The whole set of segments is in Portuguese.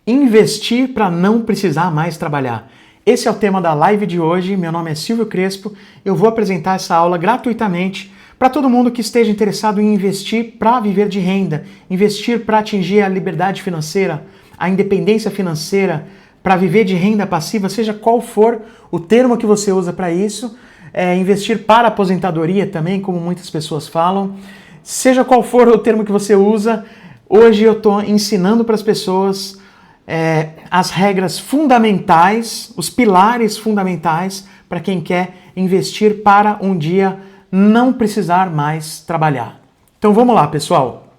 Investir para não precisar mais trabalhar. Esse é o tema da live de hoje. Meu nome é Silvio Crespo. Eu vou apresentar essa aula gratuitamente para todo mundo que esteja interessado em investir para viver de renda, investir para atingir a liberdade financeira, a independência financeira, para viver de renda passiva, seja qual for o termo que você usa para isso, investir para aposentadoria também, como muitas pessoas falam, seja qual for o termo que você usa, hoje eu estou ensinando para as pessoas as regras fundamentais, os pilares fundamentais para quem quer investir para um dia não precisar mais trabalhar. Então vamos lá, pessoal.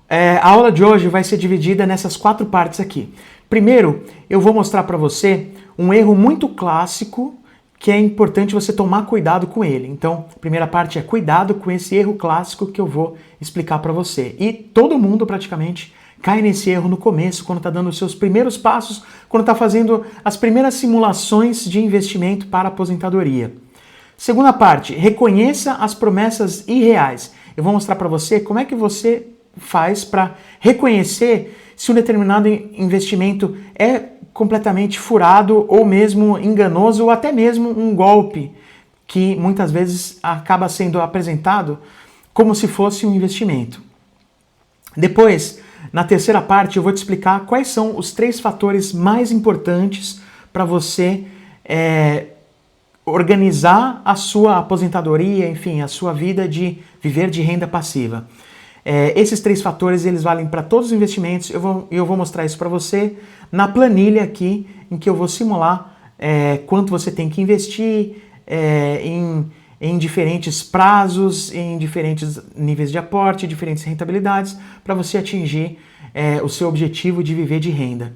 A aula de hoje vai ser dividida nessas 4 partes aqui. Primeiro, eu vou mostrar para você um erro muito clássico que é importante você tomar cuidado com ele. Então, a primeira parte é cuidado com esse erro clássico que eu vou explicar para você. E todo mundo praticamente cai nesse erro no começo, quando está dando os seus primeiros passos, quando está fazendo as primeiras simulações de investimento para aposentadoria. Segunda parte, reconheça as promessas irreais. Eu vou mostrar para você como é que você faz para reconhecer se um determinado investimento é completamente furado ou mesmo enganoso ou até mesmo um golpe que muitas vezes acaba sendo apresentado como se fosse um investimento. Depois, na terceira parte, eu vou te explicar quais são os 3 fatores mais importantes para você organizar a sua aposentadoria, enfim, a sua vida de viver de renda passiva. Esses 3 fatores, eles valem para todos os investimentos. Eu vou mostrar isso para você na planilha aqui, em que eu vou simular quanto você tem que investir em diferentes prazos, em diferentes níveis de aporte, diferentes rentabilidades, para você atingir o seu objetivo de viver de renda.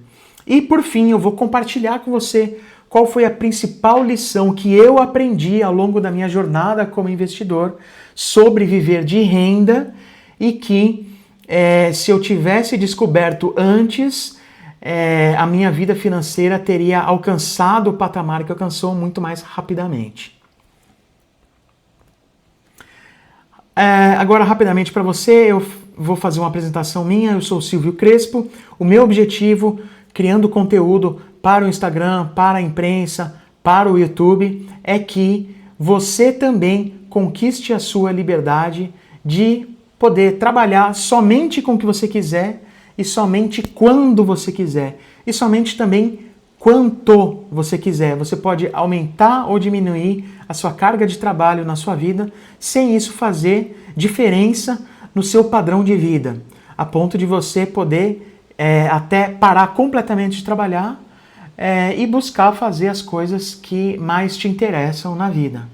E por fim, eu vou compartilhar com você qual foi a principal lição que eu aprendi ao longo da minha jornada como investidor sobre viver de renda e que se eu tivesse descoberto antes, a minha vida financeira teria alcançado o patamar que alcançou muito mais rapidamente. Agora, rapidamente para você, eu vou fazer uma apresentação minha. Eu sou o Silvio Crespo. O meu objetivo, criando conteúdo para o Instagram, para a imprensa, para o YouTube, é que você também conquiste a sua liberdade de poder trabalhar somente com o que você quiser e somente quando você quiser e somente também quanto você quiser. Você pode aumentar ou diminuir a sua carga de trabalho na sua vida sem isso fazer diferença no seu padrão de vida, a ponto de você poder até parar completamente de trabalhar e buscar fazer as coisas que mais te interessam na vida.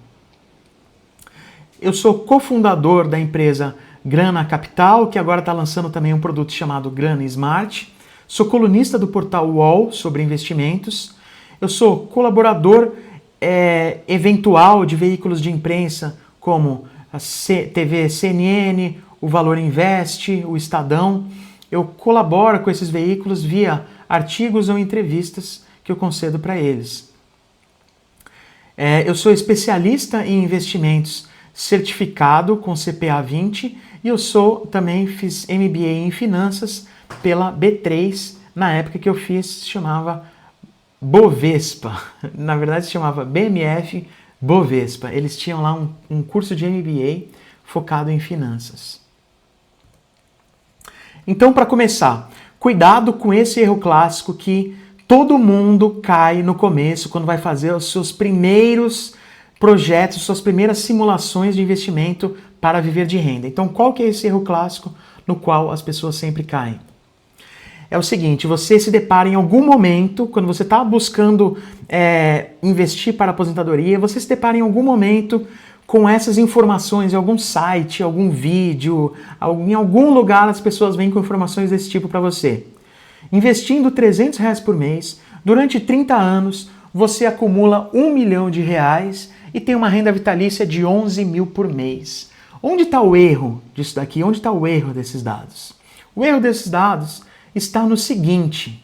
Eu sou cofundador da empresa Grana Capital, que agora está lançando também um produto chamado Grana Smart. Sou colunista do portal UOL sobre investimentos. Eu sou colaborador eventual de veículos de imprensa como a TV CNN, o Valor Invest, o Estadão. Eu colaboro com esses veículos via artigos ou entrevistas que eu concedo para eles. Eu sou especialista em investimentos certificado com CPA 20 e eu também fiz MBA em finanças pela B3, na época que eu fiz se chamava Bovespa, na verdade se chamava BMF Bovespa. Eles tinham lá um curso de MBA focado em finanças. Então, para começar, cuidado com esse erro clássico que todo mundo cai no começo quando vai fazer os seus primeiros projetos, suas primeiras simulações de investimento para viver de renda. Então, qual que é esse erro clássico no qual as pessoas sempre caem? É o seguinte, você se depara em algum momento, quando você está buscando investir para a aposentadoria, você se depara em algum momento com essas informações em algum site, algum vídeo, em algum lugar as pessoas vêm com informações desse tipo para você. Investindo R$300 por mês, durante 30 anos, você acumula R$1 milhão e tem uma renda vitalícia de 11 mil por mês. Onde está o erro disso daqui? Onde está o erro desses dados? O erro desses dados está no seguinte: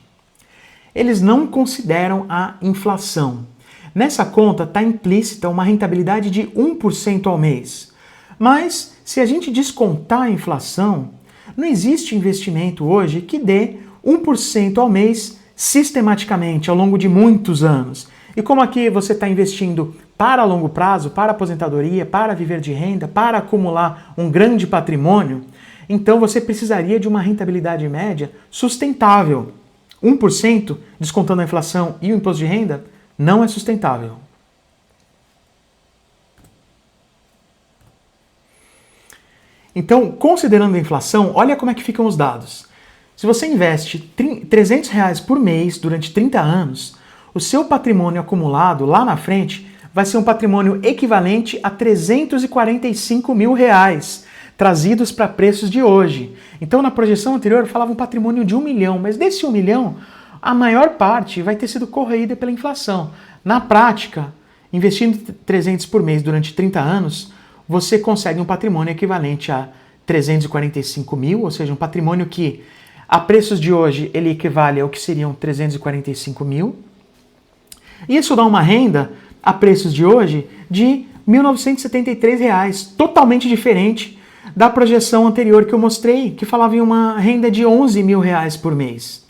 eles não consideram a inflação. Nessa conta está implícita uma rentabilidade de 1% ao mês. Mas, se a gente descontar a inflação, não existe investimento hoje que dê 1% ao mês, sistematicamente, ao longo de muitos anos. E como aqui você está investindo para longo prazo, para aposentadoria, para viver de renda, para acumular um grande patrimônio, então você precisaria de uma rentabilidade média sustentável. 1%, descontando a inflação e o imposto de renda, não é sustentável. Então, considerando a inflação, olha como é que ficam os dados. Se você investe R$300 por mês durante 30 anos, o seu patrimônio acumulado lá na frente vai ser um patrimônio equivalente a R$345 mil, trazidos para preços de hoje. Então, na projeção anterior, falava um patrimônio de 1 milhão, mas desse 1 milhão, a maior parte vai ter sido corroída pela inflação. Na prática, investindo 300 por mês durante 30 anos, você consegue um patrimônio equivalente a 345 mil, ou seja, um patrimônio que, a preços de hoje, ele equivale ao que seriam 345 mil. Isso dá uma renda, a preços de hoje, de R$ 1.973, totalmente diferente da projeção anterior que eu mostrei, que falava em uma renda de 11 mil reais por mês.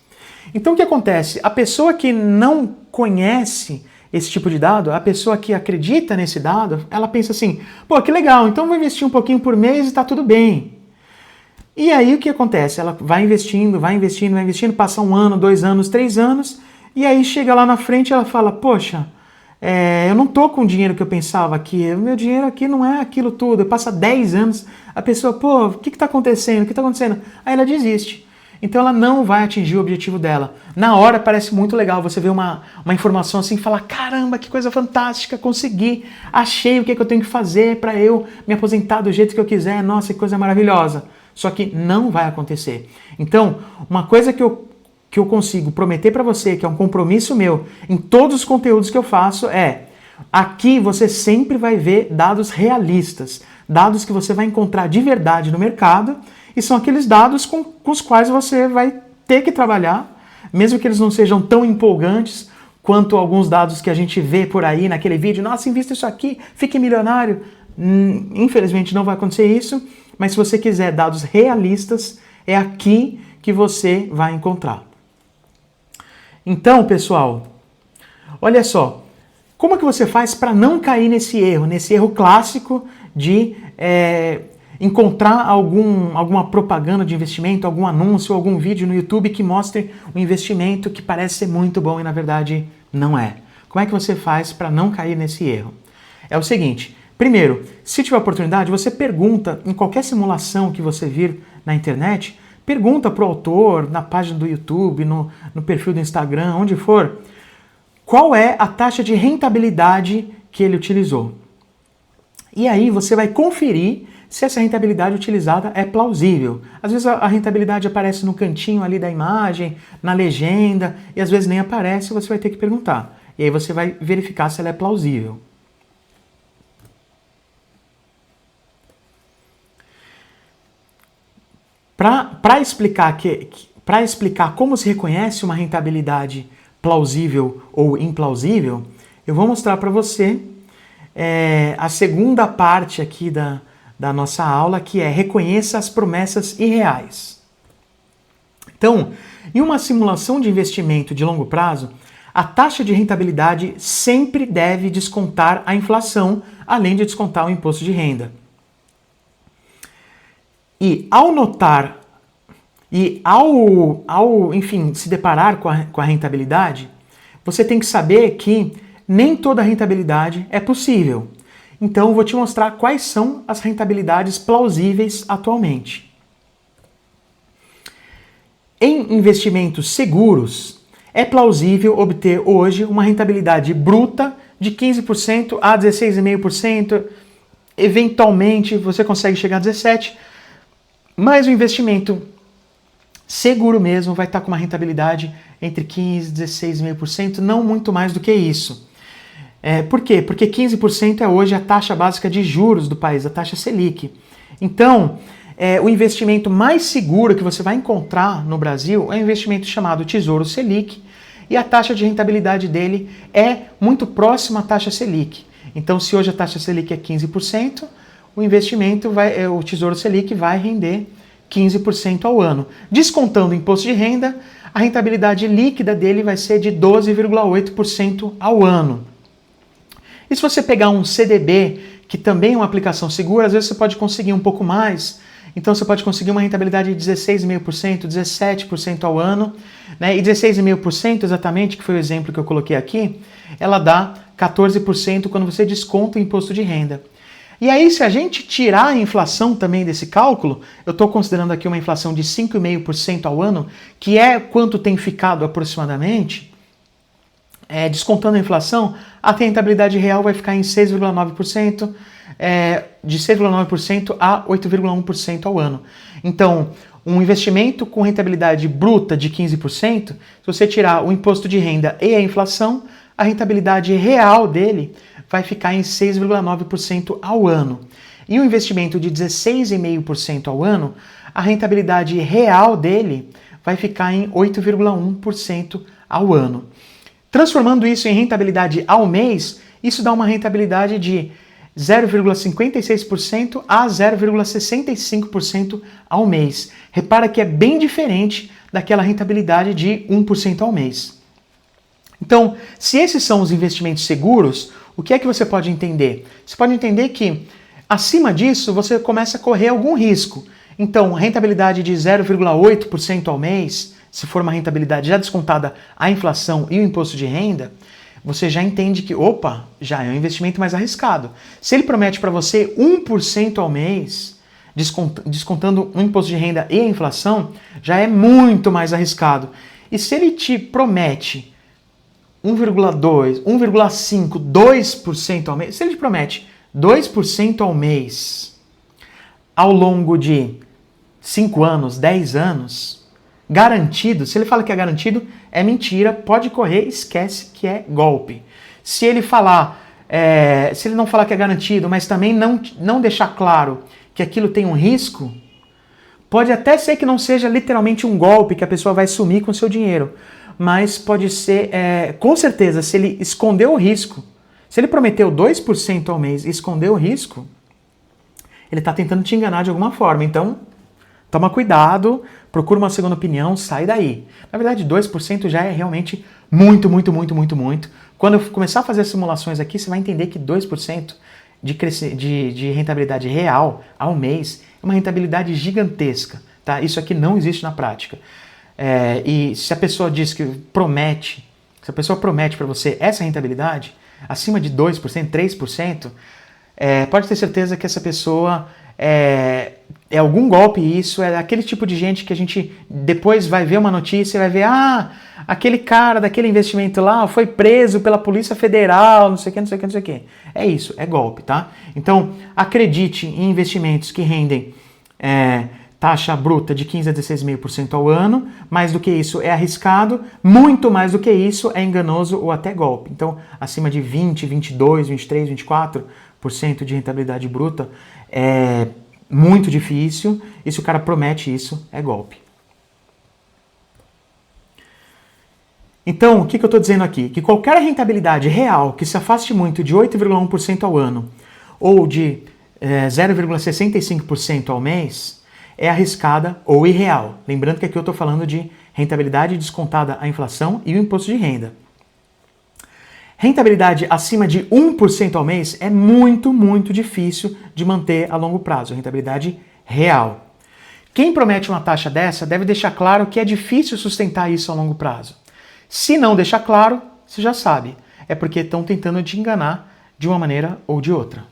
Então o que acontece? A pessoa que não conhece esse tipo de dado, a pessoa que acredita nesse dado, ela pensa assim, pô, que legal, então vou investir um pouquinho por mês e tá tudo bem. E aí o que acontece? Ela vai investindo, passa 1 ano, 2 anos, 3 anos, e aí chega lá na frente e ela fala, poxa, eu não tô com o dinheiro que eu pensava aqui, o meu dinheiro aqui não é aquilo tudo, passa 10 anos, a pessoa, pô, o que tá acontecendo? O que tá acontecendo? Aí ela desiste. Então ela não vai atingir o objetivo dela. Na hora parece muito legal você ver uma informação assim e falar, caramba, que coisa fantástica, consegui, achei o que eu tenho que fazer para eu me aposentar do jeito que eu quiser, nossa, que coisa maravilhosa. Só que não vai acontecer. Então, uma coisa que eu consigo prometer para você, que é um compromisso meu, em todos os conteúdos que eu faço, aqui você sempre vai ver dados realistas, dados que você vai encontrar de verdade no mercado, e são aqueles dados com os quais você vai ter que trabalhar, mesmo que eles não sejam tão empolgantes quanto alguns dados que a gente vê por aí naquele vídeo, nossa, invista isso aqui, fique milionário. Infelizmente não vai acontecer isso, mas se você quiser dados realistas, é aqui que você vai encontrar. Então, pessoal, olha só, como é que você faz para não cair nesse erro clássico de encontrar alguma propaganda de investimento, algum anúncio, algum vídeo no YouTube que mostre um investimento que parece ser muito bom e na verdade não é. Como é que você faz para não cair nesse erro? É o seguinte, primeiro, se tiver oportunidade, você pergunta em qualquer simulação que você vir na internet, pergunta para o autor, na página do YouTube, no perfil do Instagram, onde for, qual é a taxa de rentabilidade que ele utilizou. E aí você vai conferir se essa rentabilidade utilizada é plausível. Às vezes a rentabilidade aparece no cantinho ali da imagem, na legenda, e às vezes nem aparece, você vai ter que perguntar. E aí você vai verificar se ela é plausível. Para explicar como se reconhece uma rentabilidade plausível ou implausível, eu vou mostrar para você a segunda parte aqui da nossa aula, que é reconheça as promessas irreais. Então, em uma simulação de investimento de longo prazo, a taxa de rentabilidade sempre deve descontar a inflação, além de descontar o imposto de renda. E enfim, se deparar com a rentabilidade, você tem que saber que nem toda rentabilidade é possível. Então, eu vou te mostrar quais são as rentabilidades plausíveis atualmente. Em investimentos seguros, é plausível obter hoje uma rentabilidade bruta de 15% a 16,5%. Eventualmente, você consegue chegar a 17%, mas o investimento seguro mesmo vai estar com uma rentabilidade entre 15% e 16,5%, não muito mais do que isso. Por quê? Porque 15% é hoje a taxa básica de juros do país, a taxa Selic. Então, o investimento mais seguro que você vai encontrar no Brasil é um investimento chamado Tesouro Selic, e a taxa de rentabilidade dele é muito próxima à taxa Selic. Então, se hoje a taxa Selic é 15%, o Tesouro Selic vai render 15% ao ano. Descontando o imposto de renda, a rentabilidade líquida dele vai ser de 12,8% ao ano. E se você pegar um CDB, que também é uma aplicação segura, às vezes você pode conseguir um pouco mais. Então você pode conseguir uma rentabilidade de 16,5%, 17% ao ano, né? E 16,5% exatamente, que foi o exemplo que eu coloquei aqui, ela dá 14% quando você desconta o imposto de renda. E aí, se a gente tirar a inflação também desse cálculo, eu estou considerando aqui uma inflação de 5,5% ao ano, que é quanto tem ficado aproximadamente, descontando a inflação, a rentabilidade real vai ficar em 6,9%, de 6,9% a 8,1% ao ano. Então, um investimento com rentabilidade bruta de 15%, se você tirar o imposto de renda e a inflação, a rentabilidade real dele vai ficar em 6,9% ao ano. E um investimento de 16,5% ao ano, a rentabilidade real dele vai ficar em 8,1% ao ano. Transformando isso em rentabilidade ao mês, isso dá uma rentabilidade de 0,56% a 0,65% ao mês. Repara que é bem diferente daquela rentabilidade de 1% ao mês. Então, se esses são os investimentos seguros, o que é que você pode entender? Você pode entender que, acima disso, você começa a correr algum risco. Então, rentabilidade de 0,8% ao mês, se for uma rentabilidade já descontada a inflação e o imposto de renda, você já entende que, opa, já é um investimento mais arriscado. Se ele promete para você 1% ao mês, descontando o imposto de renda e a inflação, já é muito mais arriscado. E se ele te promete 1,2%, 1,5%, 2% ao mês, se ele te promete 2% ao mês ao longo de 5 anos, 10 anos, garantido, se ele fala que é garantido, é mentira, pode correr, esquece que é golpe. Se ele se ele não falar que é garantido, mas também não deixar claro que aquilo tem um risco, pode até ser que não seja literalmente um golpe, que a pessoa vai sumir com o seu dinheiro, mas pode ser, com certeza, se ele escondeu o risco, se ele prometeu 2% ao mês e escondeu o risco, ele está tentando te enganar de alguma forma. Então, toma cuidado, procura uma segunda opinião, sai daí. Na verdade, 2% já é realmente muito, muito, muito, muito, muito. Quando eu começar a fazer as simulações aqui, você vai entender que 2% de rentabilidade real ao mês é uma rentabilidade gigantesca. Tá? Isso aqui não existe na prática. E se a pessoa diz que promete, se a pessoa promete para você essa rentabilidade, acima de 2%, 3%, pode ter certeza que essa pessoa é algum golpe. Isso é aquele tipo de gente que a gente depois vai ver uma notícia e vai ver, aquele cara daquele investimento lá foi preso pela Polícia Federal, não sei o que, não sei o que, não sei o que. É isso, é golpe, tá? Então, acredite em investimentos que rendem taxa bruta de 15% a 16,5% ao ano. Mais do que isso é arriscado, muito mais do que isso é enganoso ou até golpe. Então, acima de 20%, 22%, 23%, 24% de rentabilidade bruta é muito difícil, e se o cara promete isso, é golpe. Então, o que eu estou dizendo aqui? Que qualquer rentabilidade real que se afaste muito de 8,1% ao ano ou de 0,65% ao mês é arriscada ou irreal. Lembrando que aqui eu estou falando de rentabilidade descontada a inflação e o imposto de renda. Rentabilidade acima de 1% ao mês é muito, muito difícil de manter a longo prazo. Rentabilidade real. Quem promete uma taxa dessa deve deixar claro que é difícil sustentar isso a longo prazo. Se não deixar claro, você já sabe. É porque estão tentando te enganar de uma maneira ou de outra.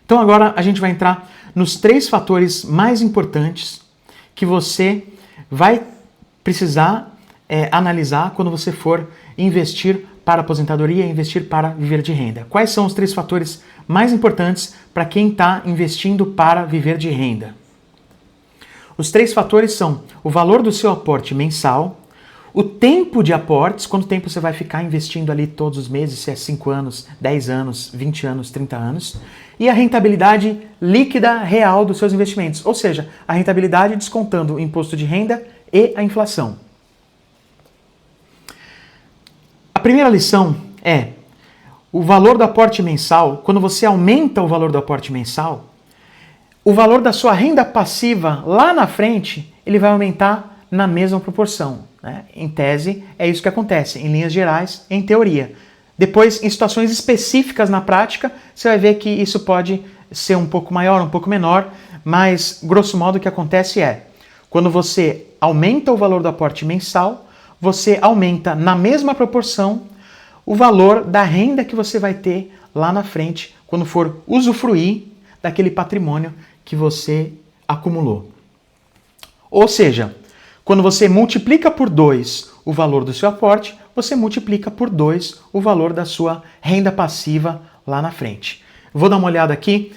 Então agora a gente vai entrar nos 3 fatores mais importantes que você vai precisar analisar quando você for investir para aposentadoria e investir para viver de renda. Quais são os 3 fatores mais importantes para quem está investindo para viver de renda? Os 3 fatores são o valor do seu aporte mensal, o tempo de aportes, quanto tempo você vai ficar investindo ali todos os meses, se é 5 anos, 10 anos, 20 anos, 30 anos, e a rentabilidade líquida real dos seus investimentos, ou seja, a rentabilidade descontando o imposto de renda e a inflação. A primeira lição é o valor do aporte mensal. Quando você aumenta o valor do aporte mensal, o valor da sua renda passiva lá na frente, ele vai aumentar na mesma proporção, né? Em tese, é isso que acontece, em linhas gerais, em teoria. Depois, em situações específicas na prática, você vai ver que isso pode ser um pouco maior, um pouco menor, mas, grosso modo, o que acontece é, quando você aumenta o valor do aporte mensal, você aumenta na mesma proporção o valor da renda que você vai ter lá na frente, quando for usufruir daquele patrimônio que você acumulou. Ou seja, quando você multiplica por 2 o valor do seu aporte, você multiplica por 2 o valor da sua renda passiva lá na frente. Vou dar uma olhada aqui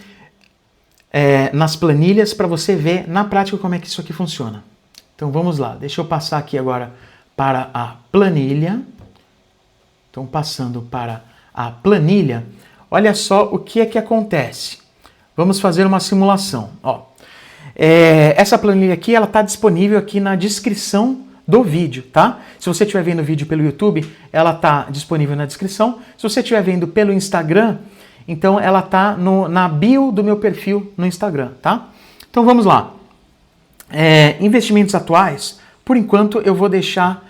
nas planilhas para você ver na prática como é que isso aqui funciona. Então vamos lá, deixa eu passar aqui agora para a planilha. Então passando para a planilha, olha só o que é que acontece. Vamos fazer uma simulação. Ó, essa planilha aqui, ela está disponível aqui na descrição do vídeo, tá? Se você estiver vendo o vídeo pelo YouTube, ela está disponível na descrição. Se você estiver vendo pelo Instagram, então ela está na bio do meu perfil no Instagram, tá? Então vamos lá. Investimentos atuais, por enquanto eu vou deixar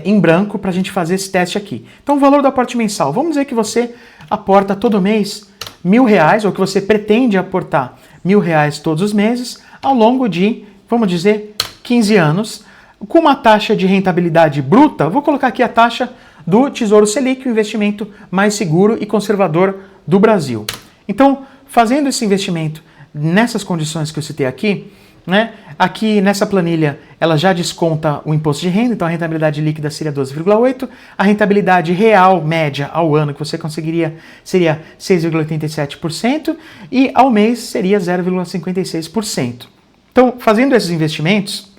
em branco para a gente fazer esse teste aqui. Então o valor do aporte mensal, vamos dizer que você aporta todo mês R$1.000, ou que você pretende aportar R$1.000 todos os meses, ao longo de, vamos dizer, 15 anos, com uma taxa de rentabilidade bruta, vou colocar aqui a taxa do Tesouro Selic, o investimento mais seguro e conservador do Brasil. Então, fazendo esse investimento nessas condições que eu citei aqui, né, aqui nessa planilha ela já desconta o imposto de renda, então a rentabilidade líquida seria 12,8%, a rentabilidade real média ao ano que você conseguiria seria 6,87% e ao mês seria 0,56%. Então, fazendo esses investimentos,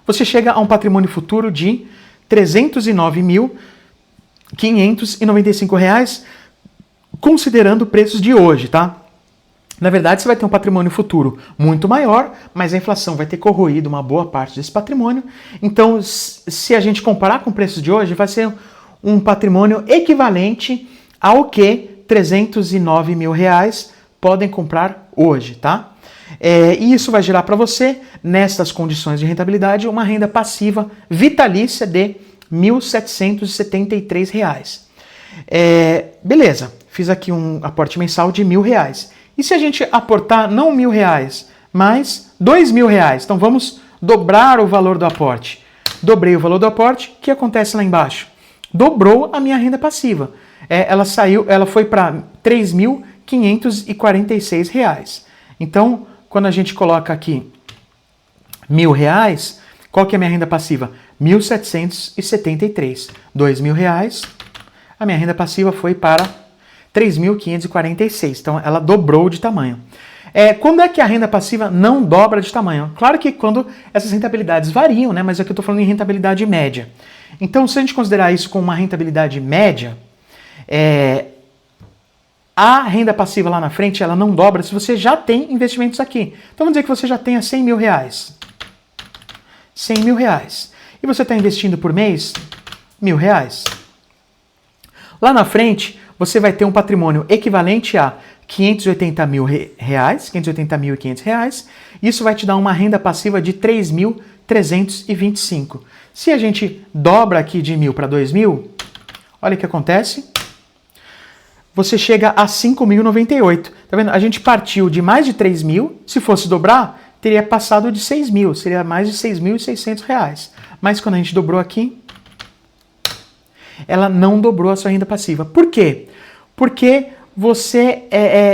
você chega a um patrimônio futuro de R$ 309.595, considerando preços de hoje, tá? Na verdade, você vai ter um patrimônio futuro muito maior, mas a inflação vai ter corroído uma boa parte desse patrimônio. Então, se a gente comparar com o preço de hoje, vai ser um patrimônio equivalente ao que R$ 309 mil podem comprar hoje, tá? E isso vai gerar para você, nessas condições de rentabilidade, uma renda passiva vitalícia de R$ 1.773. Beleza, fiz aqui um aporte mensal de R$1.000. E se a gente aportar não R$1.000, mas R$2.000? Então vamos dobrar o valor do aporte. Dobrei o valor do aporte, o que acontece lá embaixo? Dobrou a minha renda passiva. Ela foi para R$ 3.546. Então, quando a gente coloca aqui R$1.000, qual que é a minha renda passiva? R$ 1.773. R$2.000, a minha renda passiva foi para R$ 3.546. Então, ela dobrou de tamanho. Quando é que a renda passiva não dobra de tamanho? Claro que quando essas rentabilidades variam, né? Mas aqui eu estou falando em rentabilidade média. Então, se a gente considerar isso como uma rentabilidade média, a renda passiva lá na frente, ela não dobra se você já tem investimentos aqui. Então, vamos dizer que você já tenha R$100 mil. R$100 mil. E você está investindo por mês R$1.000. Lá na frente, você vai ter um patrimônio equivalente a R$580 mil, R$580.500. Isso vai te dar uma renda passiva de 3.325. Se a gente dobra aqui de 1.000 para 2.000, olha o que acontece. Você chega a 5.098. Tá vendo? A gente partiu de mais de 3.000. Se fosse dobrar, teria passado de 6.000. Seria mais de R$6.600. Mas quando a gente dobrou aqui, ela não dobrou a sua renda passiva. Por quê? Porque você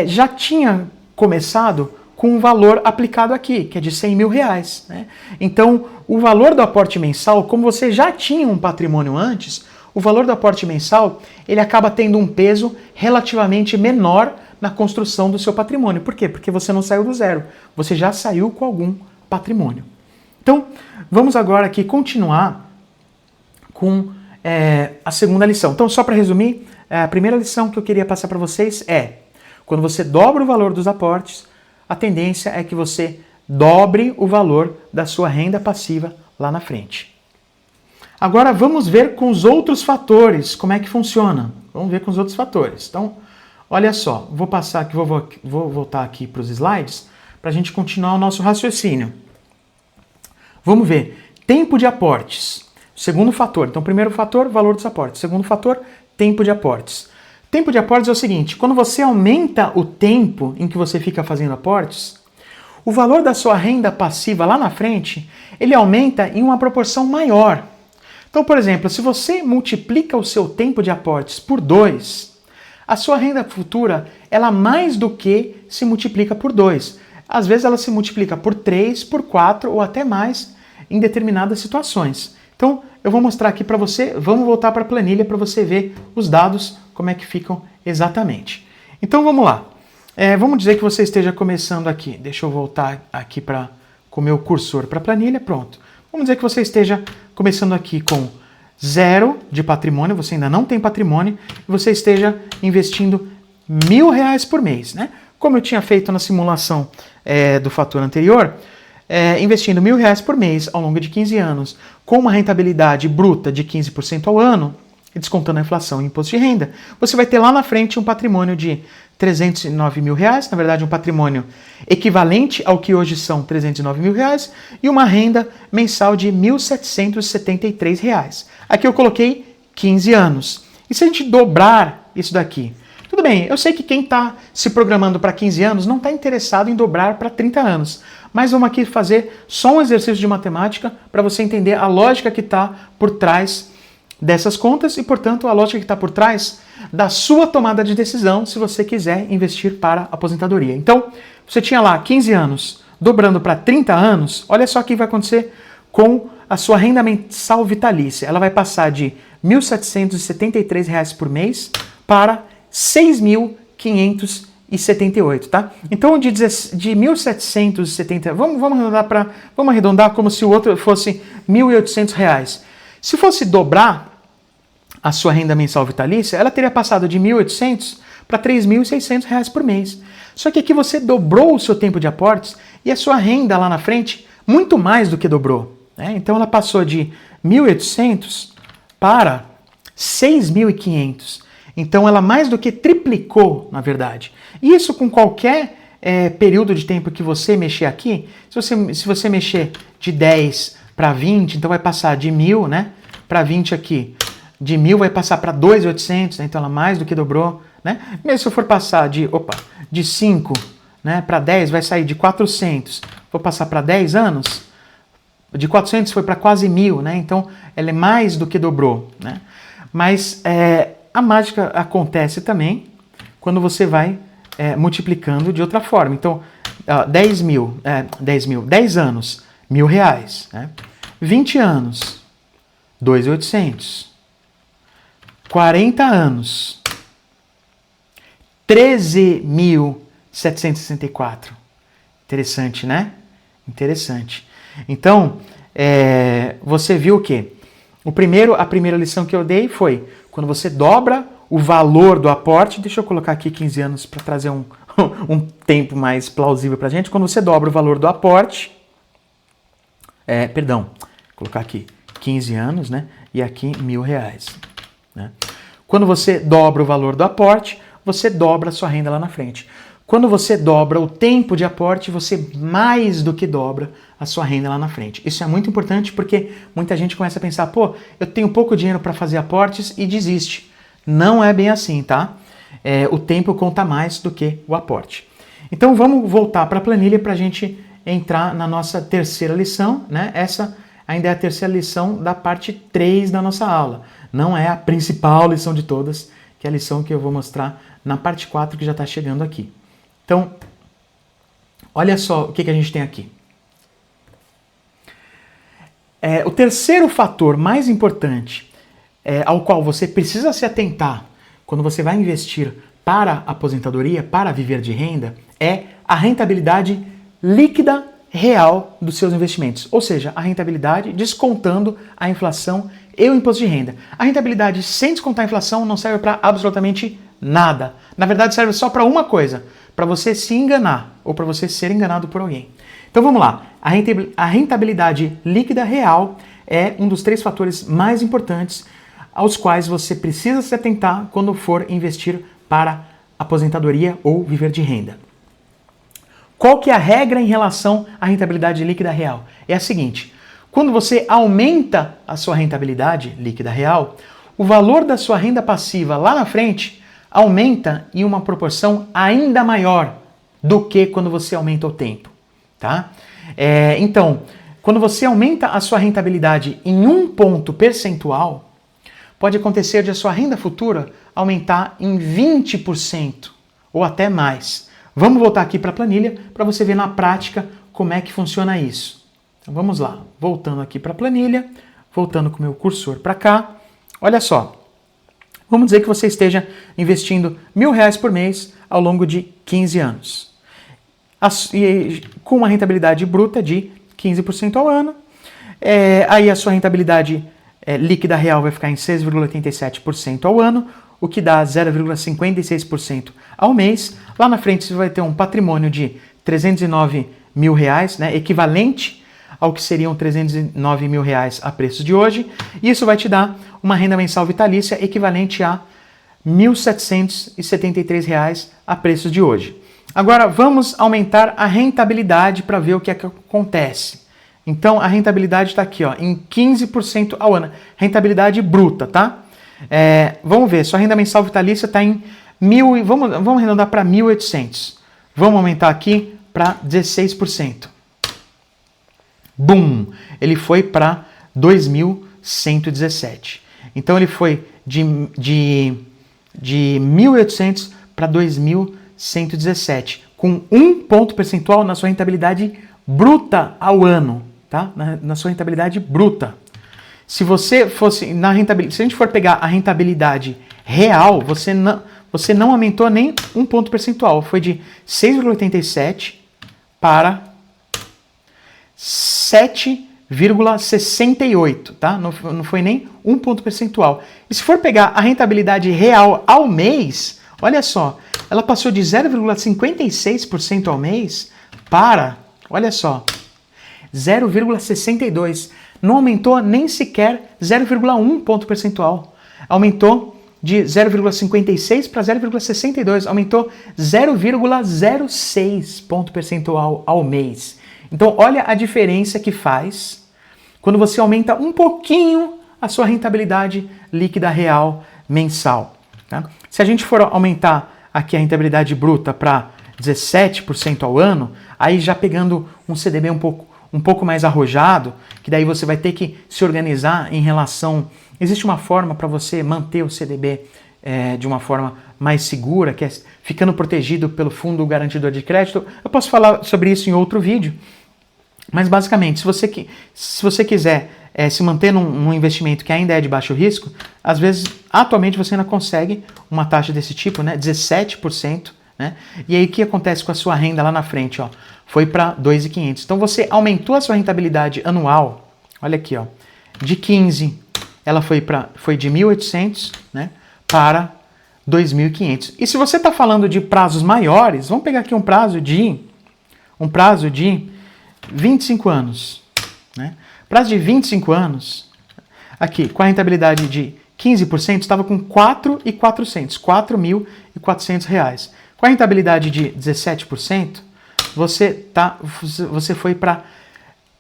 já tinha começado com um valor aplicado aqui, que é de R$100 mil. Né? Então, o valor do aporte mensal, como você já tinha um patrimônio antes, o valor do aporte mensal, ele acaba tendo um peso relativamente menor na construção do seu patrimônio. Por quê? Porque você não saiu do zero. Você já saiu com algum patrimônio. Então, vamos agora aqui continuar com a segunda lição. Então, só para resumir, a primeira lição que eu queria passar para vocês é, quando você dobra o valor dos aportes, a tendência é que você dobre o valor da sua renda passiva lá na frente. Agora vamos ver com os outros fatores como é que funciona. Vamos ver com os outros fatores. Então, olha só, vou passar aqui, vou voltar aqui para os slides para a gente continuar o nosso raciocínio. Vamos ver. Tempo de aportes. Segundo fator. Então, primeiro fator, valor dos aportes. Segundo fator, tempo de aportes. Tempo de aportes é o seguinte, quando você aumenta o tempo em que você fica fazendo aportes, o valor da sua renda passiva lá na frente, ele aumenta em uma proporção maior. Então, por exemplo, se você multiplica o seu tempo de aportes por 2, a sua renda futura, ela mais do que se multiplica por 2. Às vezes ela se multiplica por 3, por 4 ou até mais em determinadas situações. Então, eu vou mostrar aqui para você, vamos voltar para a planilha para você ver os dados, como é que ficam exatamente. Então, vamos lá. Vamos dizer que você esteja começando aqui. Deixa eu voltar aqui com o meu cursor para a planilha, pronto. Vamos dizer que você esteja começando aqui com 0 de patrimônio, você ainda não tem patrimônio, e você esteja investindo R$1.000 por mês, né? Como eu tinha feito na simulação do fator anterior, investindo R$1.000 por mês ao longo de 15 anos, com uma rentabilidade bruta de 15% ao ano, descontando a inflação e imposto de renda, você vai ter lá na frente um patrimônio de R$309 mil, na verdade um patrimônio equivalente ao que hoje são R$309 mil, e uma renda mensal de R$1.773. Aqui eu coloquei 15 anos. E se a gente dobrar isso daqui? Tudo bem, eu sei que quem está se programando para 15 anos não está interessado em dobrar para 30 anos. Mas vamos aqui fazer só um exercício de matemática para você entender a lógica que está por trás dessas contas e, portanto, a lógica que está por trás da sua tomada de decisão se você quiser investir para a aposentadoria. Então, você tinha lá 15 anos, dobrando para 30 anos, olha só o que vai acontecer com a sua renda mensal vitalícia. Ela vai passar de R$1.773 por mês para R$6.578, tá? Então, de 1.770, vamos arredondar como se o outro fosse R$1.800. Se fosse dobrar a sua renda mensal vitalícia, ela teria passado de R$1.800 para R$3.600 por mês. Só que aqui você dobrou o seu tempo de aportes e a sua renda lá na frente muito mais do que dobrou, né? Então ela passou de R$1.800 para R$6.500. Então ela mais do que triplicou, na verdade. E isso com qualquer período de tempo que você mexer aqui, se você mexer de 10 para 20, então vai passar de 1.000, né, para 20 aqui. De 1.000 vai passar para 2.800, né, então ela mais do que dobrou, né? Mesmo se eu for passar de 5, né, para 10, vai sair de 400. Vou passar para 10 anos, de 400 foi para quase 1.000, né? Então ela é mais do que dobrou, né? Mas a mágica acontece também quando você vai multiplicando de outra forma. Então, 10 anos, R$1.000, né? 20 anos, 2.800. 40 anos, 13.764. Interessante, né? Interessante. Então, você viu o quê? A primeira lição que eu dei foi quando você dobra o valor do aporte, deixa eu colocar aqui 15 anos para trazer um tempo mais plausível para a gente. Quando você dobra o valor do aporte, colocar aqui 15 anos, né? E aqui R$1.000, né? Quando você dobra o valor do aporte, você dobra a sua renda lá na frente. Quando você dobra o tempo de aporte, você mais do que dobra a sua renda lá na frente. Isso é muito importante porque muita gente começa a pensar, pô, eu tenho pouco dinheiro para fazer aportes e desiste. Não é bem assim, tá? O tempo conta mais do que o aporte. Então vamos voltar para a planilha para a gente entrar na nossa terceira lição, né? Essa ainda é a terceira lição da parte 3 da nossa aula. Não é a principal lição de todas, que é a lição que eu vou mostrar na parte 4 que já está chegando aqui. Então, olha só o que a gente tem aqui. O terceiro fator mais importante ao qual você precisa se atentar quando você vai investir para a aposentadoria, para viver de renda, é a rentabilidade líquida real dos seus investimentos. Ou seja, a rentabilidade descontando a inflação e o imposto de renda. A rentabilidade sem descontar a inflação não serve para absolutamente nada. Na verdade, serve só para uma coisa, para você se enganar ou para você ser enganado por alguém. Então vamos lá. A rentabilidade líquida real é um dos 3 fatores mais importantes aos quais você precisa se atentar quando for investir para aposentadoria ou viver de renda. Qual que é a regra em relação à rentabilidade líquida real? É a seguinte, quando você aumenta a sua rentabilidade líquida real, o valor da sua renda passiva lá na frente aumenta em uma proporção ainda maior do que quando você aumenta o tempo, tá? Então, quando você aumenta a sua rentabilidade em 1 ponto percentual, pode acontecer de a sua renda futura aumentar em 20% ou até mais. Vamos voltar aqui para a planilha para você ver na prática como é que funciona isso. Então vamos lá, voltando aqui para a planilha, voltando com o meu cursor para cá. Olha só, vamos dizer que você esteja investindo R$1.000 por mês ao longo de 15 anos. Com uma rentabilidade bruta de 15% ao ano. Aí a sua rentabilidade líquida real vai ficar em 6,87% ao ano, o que dá 0,56% ao mês. Lá na frente você vai ter um patrimônio de R$309 mil, né, equivalente ao que seriam R$309 mil a preços de hoje. E isso vai te dar uma renda mensal vitalícia equivalente a R$1.773 a preços de hoje. Agora vamos aumentar a rentabilidade para ver o que é que acontece. Então a rentabilidade está aqui, ó, em 15% ao ano. Rentabilidade bruta, tá? Vamos ver, sua renda mensal vitalícia está em vamos arredondar para 1.800. Vamos aumentar aqui para 16%. Bum! Ele foi para 2.117. Então ele foi de 1.800 para 2.117, com 1 ponto percentual na sua rentabilidade bruta ao ano, tá? Na sua rentabilidade bruta. Se você fosse se a gente for pegar a rentabilidade real, você não aumentou nem 1 ponto percentual, foi de 6,87 para 7,68, tá? Não foi nem 1 ponto percentual. E se for pegar a rentabilidade real ao mês, olha só, ela passou de 0,56% ao mês para, olha só, 0,62%. Não aumentou nem sequer 0,1 ponto percentual. Aumentou de 0,56 para 0,62. Aumentou 0,06 ponto percentual ao mês. Então, olha a diferença que faz quando você aumenta um pouquinho a sua rentabilidade líquida real mensal. Tá? Se a gente for aumentar aqui a rentabilidade bruta para 17% ao ano, aí já pegando um CDB um pouco mais arrojado, que daí você vai ter que se organizar em relação... Existe uma forma para você manter o CDB de uma forma mais segura, que é ficando protegido pelo Fundo Garantidor de Crédito. Eu posso falar sobre isso em outro vídeo, mas basicamente, se você quiser se manter num investimento que ainda é de baixo risco, às vezes, atualmente, você ainda consegue uma taxa desse tipo, né, 17%, né? E aí o que acontece com a sua renda lá na frente? Ó, foi para 2.500. Então você aumentou a sua rentabilidade anual, olha aqui, ó, de 15, ela foi de 1.800, né, para 2.500. E se você está falando de prazos maiores, vamos pegar aqui um prazo de 25 anos, né? Prazo de 25 anos, aqui, com a rentabilidade de 15%, estava com 4.400, R$4.400. Com a rentabilidade de 17%, você foi para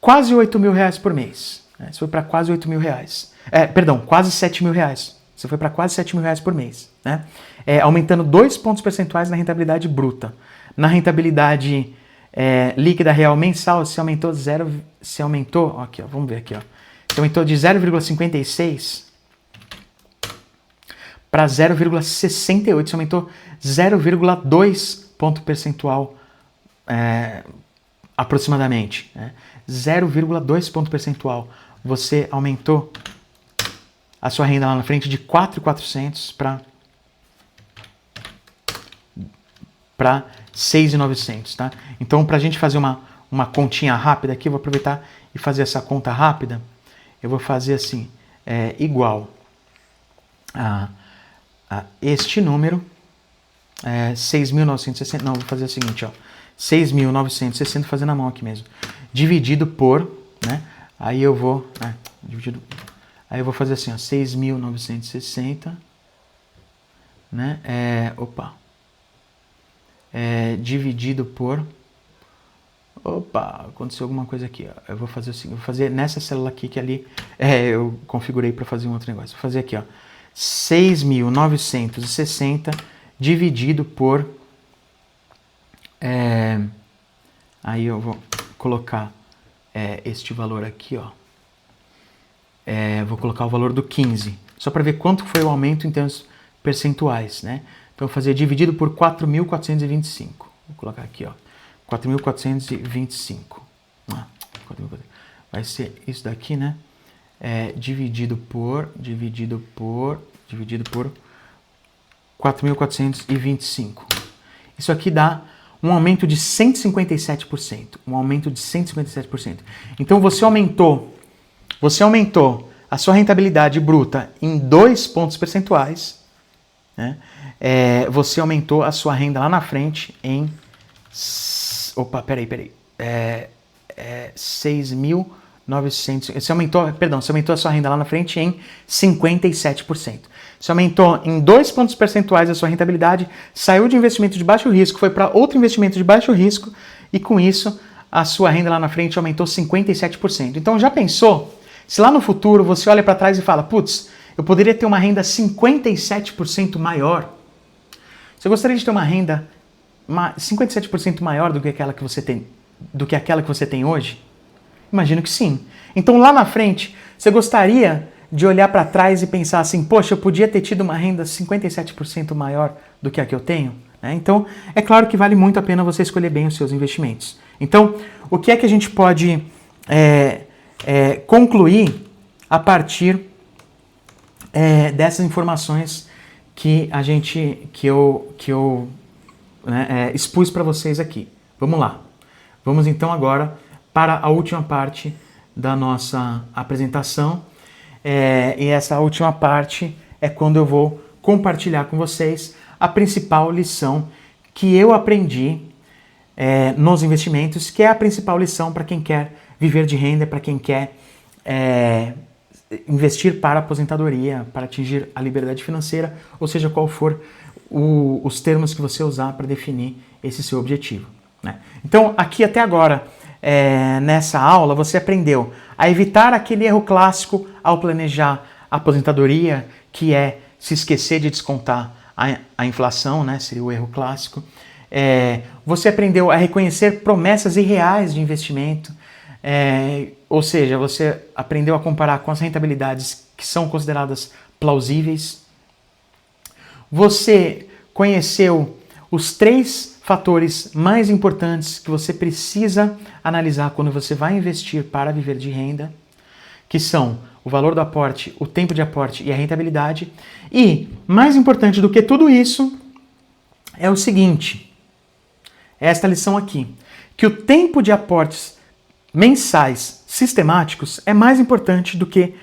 quase R$8.000 por mês. Né? Você foi para quase R$8.000. Quase R$7.000. Você foi para quase R$7.000 por mês. Né? Aumentando 2 pontos percentuais na rentabilidade bruta. Na rentabilidade líquida real mensal, se aumentou, aqui, ó, vamos ver aqui, ó. Se aumentou de 0,56 para 0,68, se aumentou 0,2 ponto percentual aproximadamente. Né? 0,2 ponto percentual. Você aumentou a sua renda lá na frente de 4.400 para 6.900, tá? Então, para a gente fazer uma continha rápida aqui, eu vou aproveitar e fazer essa conta rápida. Eu vou fazer assim, igual a este número, 6.960, não, vou fazer o seguinte, ó, 6.960, fazendo a mão aqui mesmo, dividido por, né, aí eu vou fazer assim, ó, 6.960, né, dividido por Opa, aconteceu alguma coisa aqui. Ó. Eu vou fazer assim, vou fazer nessa célula aqui que ali eu configurei para fazer um outro negócio. Vou fazer aqui, ó, 6.960 dividido por... aí eu vou colocar este valor aqui, ó. Vou colocar o valor do 15, só para ver quanto foi o aumento em termos percentuais, né? Então, vou fazer dividido por 4.425. Vou colocar aqui, ó, 4.425. Vai ser isso daqui, né? Dividido por 4.425. Isso aqui dá um aumento de 157%. Um aumento de 157%. Então, você aumentou a sua rentabilidade bruta em 2 pontos percentuais, né? Você aumentou a sua renda lá na frente em... Opa, peraí. 6.900... Você aumentou a sua renda lá na frente em 57%. Você aumentou em 2 pontos percentuais a sua rentabilidade, saiu de investimento de baixo risco, foi para outro investimento de baixo risco, e com isso, a sua renda lá na frente aumentou 57%. Então, já pensou? Se lá no futuro você olha para trás e fala, putz, eu poderia ter uma renda 57% maior. Você gostaria de ter uma renda 57% maior do que aquela que você tem hoje? Imagino que sim. Então lá na frente, você gostaria de olhar para trás e pensar assim, poxa, eu podia ter tido uma renda 57% maior do que a que eu tenho? Então, é claro que vale muito a pena você escolher bem os seus investimentos. Então, o que é que a gente pode concluir a partir dessas informações que eu expus para vocês aqui? Vamos lá. Vamos então agora para a última parte da nossa apresentação. E essa última parte é quando eu vou compartilhar com vocês a principal lição que eu aprendi nos investimentos, que é a principal lição para quem quer viver de renda, para quem quer investir para a aposentadoria, para atingir a liberdade financeira, ou seja, qual for os termos que você usar para definir esse seu objetivo, né? Então, aqui até agora, nessa aula, você aprendeu a evitar aquele erro clássico ao planejar a aposentadoria, que é se esquecer de descontar a inflação, né? Seria o erro clássico. Você aprendeu a reconhecer promessas irreais de investimento, ou seja, você aprendeu a comparar com as rentabilidades que são consideradas plausíveis. Você conheceu os 3 fatores mais importantes que você precisa analisar quando você vai investir para viver de renda, que são o valor do aporte, o tempo de aporte e a rentabilidade. E, mais importante do que tudo isso, é o seguinte, esta lição aqui, que o tempo de aportes mensais sistemáticos é mais importante do que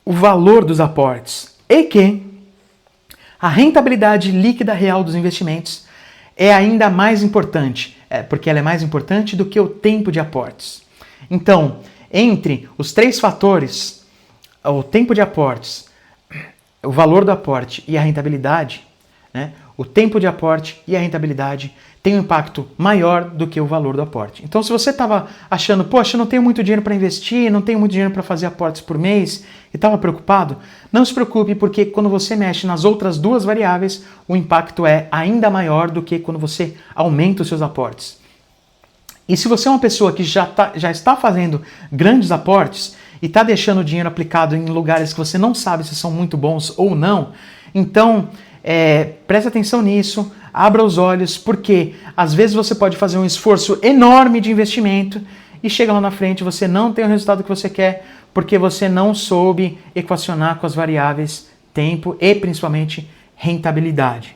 o valor dos aportes, e que a rentabilidade líquida real dos investimentos é ainda mais importante, porque ela é mais importante do que o tempo de aportes. Então, entre os 3 fatores, o tempo de aportes, o valor do aporte e a rentabilidade, né, o tempo de aporte e a rentabilidade tem um impacto maior do que o valor do aporte. Então, se você estava achando, poxa, eu não tenho muito dinheiro para investir, não tenho muito dinheiro para fazer aportes por mês, e estava preocupado, não se preocupe, porque quando você mexe nas outras 2 variáveis, o impacto é ainda maior do que quando você aumenta os seus aportes. E se você é uma pessoa que já está fazendo grandes aportes e está deixando o dinheiro aplicado em lugares que você não sabe se são muito bons ou não, então preste atenção nisso, abra os olhos, porque às vezes você pode fazer um esforço enorme de investimento e chega lá na frente você não tem o resultado que você quer porque você não soube equacionar com as variáveis tempo e principalmente rentabilidade.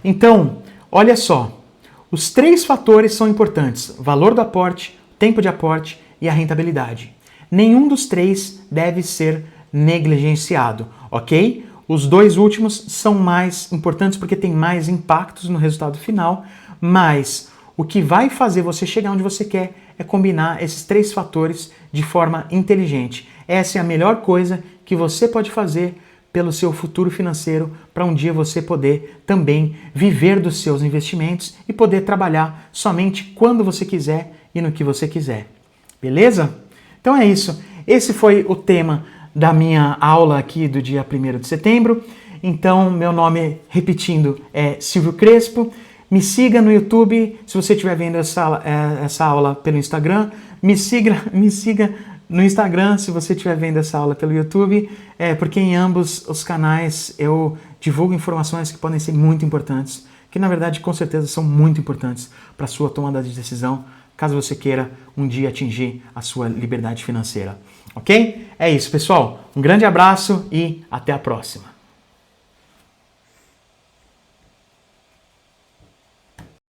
Então, olha só, os 3 fatores são importantes: valor do aporte, tempo de aporte e a rentabilidade. Nenhum dos 3 deve ser negligenciado, ok? Os 2 últimos são mais importantes porque tem mais impactos no resultado final, mas o que vai fazer você chegar onde você quer é combinar esses 3 fatores de forma inteligente. Essa é a melhor coisa que você pode fazer pelo seu futuro financeiro, para um dia você poder também viver dos seus investimentos e poder trabalhar somente quando você quiser e no que você quiser. Beleza? Então é isso. Esse foi o tema da minha aula aqui do dia 1º de setembro. Então, meu nome, repetindo, é Silvio Crespo. Me siga no YouTube, se você estiver vendo essa aula pelo Instagram. Me siga no Instagram, se você estiver vendo essa aula pelo YouTube, porque em ambos os canais eu divulgo informações que podem ser muito importantes, que na verdade com certeza são muito importantes para a sua tomada de decisão, caso você queira um dia atingir a sua liberdade financeira. Ok? É isso, pessoal. Um grande abraço e até a próxima.